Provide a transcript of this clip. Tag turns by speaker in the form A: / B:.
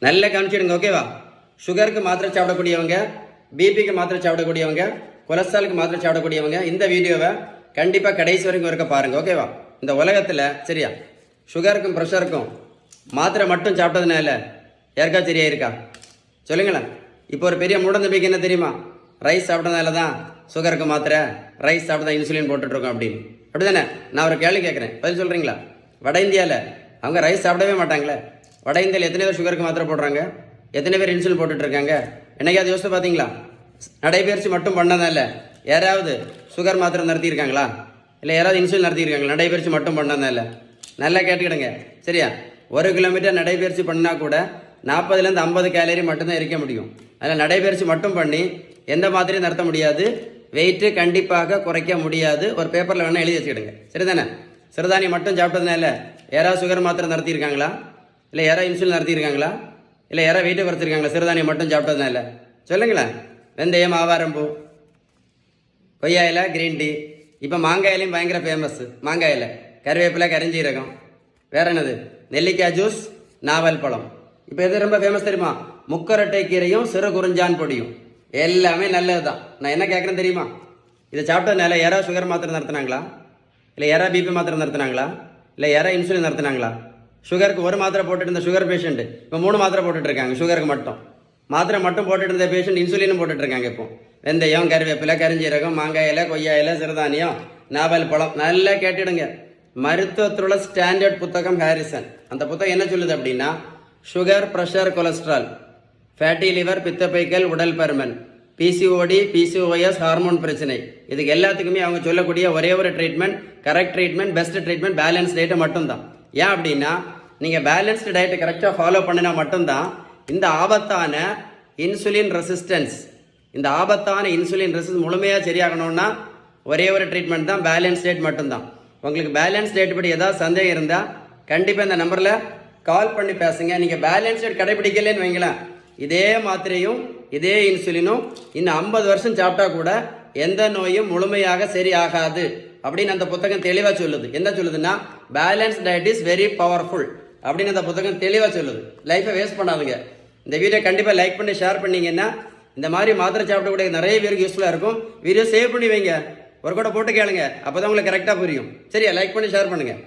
A: நல்ல கவனிச்சிடுங்க, ஓகேவா? சுகருக்கு மாத்திரை சாப்பிடக்கூடியவங்க, பிபிக்கு மாத்திரை சாப்பிடக்கூடியவங்க, கொலஸ்ட்ராலுக்கு மாத்திரை சாப்பிடக்கூடியவங்க இந்த வீடியோவை கண்டிப்பாக கடைசி வரைக்கும் இருக்க பாருங்கள், ஓகேவா? இந்த உலகத்தில் சரியா சுகருக்கும் ப்ரெஷருக்கும் மாத்திரை மட்டும் சாப்பிட்டதுனால யாருக்கா சரியா இருக்கா சொல்லுங்களேன். இப்போ ஒரு பெரிய மூட நம்பிக்கை என்ன தெரியுமா? ரைஸ் சாப்பிட்டதுனால தான் சுகருக்கு மாத்திரை, ரைஸ் சாப்பிட்டு தான் இன்சுலின் போட்டுட்ருக்கோம் அப்படின்னு. அப்படி தானே? நான் ஒரு கேள்வி கேட்குறேன், பதில் சொல்கிறீங்களா? வட இந்தியாவில் அவங்க ரைஸ் சாப்பிடவே மாட்டாங்களே. வட இந்தியாவில் எத்தனை பேர் சுகருக்கு மாத்திரை போடுறாங்க? எத்தனை பேர் இன்சுலின் போட்டுட்ருக்காங்க? என்னைக்காவது யோசித்து பார்த்தீங்களா? நடைபயிற்சி மட்டும் பண்ணதால யாராவது சுகர் மாத்திரை நிறுத்தியிருக்காங்களா? இல்லை யாராவது இன்சுலின் நிறுத்தியிருக்காங்களா? நடைபயிற்சி மட்டும் பண்ணதால நல்லா கேட்டுக்கிடுங்க, சரியா? 1 கிலோமீட்டர் நடைபயிற்சி பண்ணால் கூட 40லேருந்து 50 கேலரி மட்டும்தான் இருக்க முடியும். அதில் நடைபயிற்சி மட்டும் பண்ணி எந்த மாத்திரையும் நிறுத்த முடியாது, வெயிட்டு கண்டிப்பாக குறைக்க முடியாது. ஒரு பேப்பரில் வேணால் எழுதி வச்சுக்கிடுங்க, சரி தானே? சிறுதானியம் மட்டும் சாப்பிட்டதுனால யாராவது சுகர் மாத்திரை நிறுத்தியிருக்காங்களா? இல்லை யாராவது இன்சுலின் நிறுத்தியிருக்காங்களா? இல்லை யாராவது வெயிட்டு குறைச்சிருக்காங்களா சிறுதானியம் மட்டும் சாப்பிட்டதுனால? சொல்லுங்களேன். வெந்தயம், ஆவாரம்பூ, கொய்யா இலை, கிரீன் டீ, இப்போ மாங்காயிலையும் பயங்கர ஃபேமஸ். மாங்காய் இலை, கருவேப்பிலை, கரிஞ்சீரகம், வேற என்னது, நெல்லிக்காய் ஜூஸ், நாவல் பழம். இப்போ எது ரொம்ப ஃபேமஸ் தெரியுமா? முக்கரட்டை கீரையும் சிறு குறிஞ்சான் பொடியும். எல்லாமே நல்லது தான். நான் என்ன கேட்குறேன் தெரியுமா? இதை சாப்பிட்டதுனால யாராவது சுகர் மாத்திரை நிறுத்தினாங்களா? இல்லை யாராவது பிபி மாத்திரை நிறுத்தினாங்களா? இல்லை யாராவது இன்சுலின் நிறுத்தினாங்களா? சுகருக்கு ஒரு மாத்திரை போட்டுட்டு இருந்த சுகர் பேஷண்ட் இப்போ 3 மாத்திரை போட்டுட்டு இருக்காங்க. சுகருக்கு மட்டும் மாத்திரை மட்டும் போட்டுட்டு இருந்த பேஷண்ட் இன்சுலினும் போட்டுட்டு இருக்காங்க. இப்போ வெந்தயம், கருவேப்பிலை, கரிஞ்சீரகம், மாங்காய் இலை, கொய்யா இலை, சிறுதானியம், நாவல் பழம். நல்லா கேட்டுடுங்க. மருத்துவத்துள்ள ஸ்டாண்டர்ட் புத்தகம் ஹாரிசன். அந்த புத்தகம் என்ன சொல்லுது அப்படின்னா, sugar, pressure, cholesterol, fatty liver, பித்தப்பைக்கல், உடல் பருமன், பிசிஓடி, பிசிஓஎஸ், ஹார்மோன் பிரச்சனை, இதுக்கு எல்லாத்துக்குமே அவங்க சொல்லக்கூடிய ஒரே ஒரு treatment, correct treatment, best treatment, balance டயட்டை மட்டும்தான். ஏன் அப்படின்னா, நீங்கள் பேலன்ஸ்டு டயட்டை கரெக்டாக ஃபாலோ பண்ணினா மட்டும்தான் இந்த ஆபத்தான இன்சுலின் ரெசிஸ்டன்ஸ், இந்த ஆபத்தான இன்சுலின் ரெசிஸ்டன்ஸ் முழுமையாக சரியாகணும்னா ஒரே ஒரு ட்ரீட்மெண்ட் தான், பேலன்ஸ் டயட் மட்டும்தான். உங்களுக்கு பேலன்ஸ் டயட் படி ஏதாவது சந்தேகம் இருந்தால் கண்டிப்பாக இந்த நம்பரில் கால் பண்ணி பேசுங்க. நீங்கள் பேலன்ஸ் டயட் கடைபிடிக்கலன்னு வைங்களேன், இதே மாத்திரையும் இதே இன்சுலினும் இன்னும் 50 வருஷம் சாப்பிட்டா கூட எந்த நோயும் முழுமையாக சரி ஆகாது அப்படின்னு அந்த புத்தகம் தெளிவாக சொல்லுது. என்ன சொல்லுதுன்னா, balance diet is very powerful அப்படின்னு அந்த புத்தகம் தெளிவாக சொல்லுது. லைஃப்பை வேஸ்ட் பண்ணாதுங்க. இந்த வீடியோ கண்டிப்பாக லைக் பண்ணி ஷேர் பண்ணிங்கன்னா இந்த மாதிரி மாத்திரை சாப்பிடக்கூடிய நிறைய பேருக்கு யூஸ்ஃபுல்லாக இருக்கும். வீடியோ சேவ் பண்ணி வைங்க, ஒரு கூட போட்டு கேளுங்க, அப்போ தான் உங்களுக்கு கரெக்டாக புரியும். சரியா? லைக் பண்ணி ஷேர் பண்ணுங்கள்.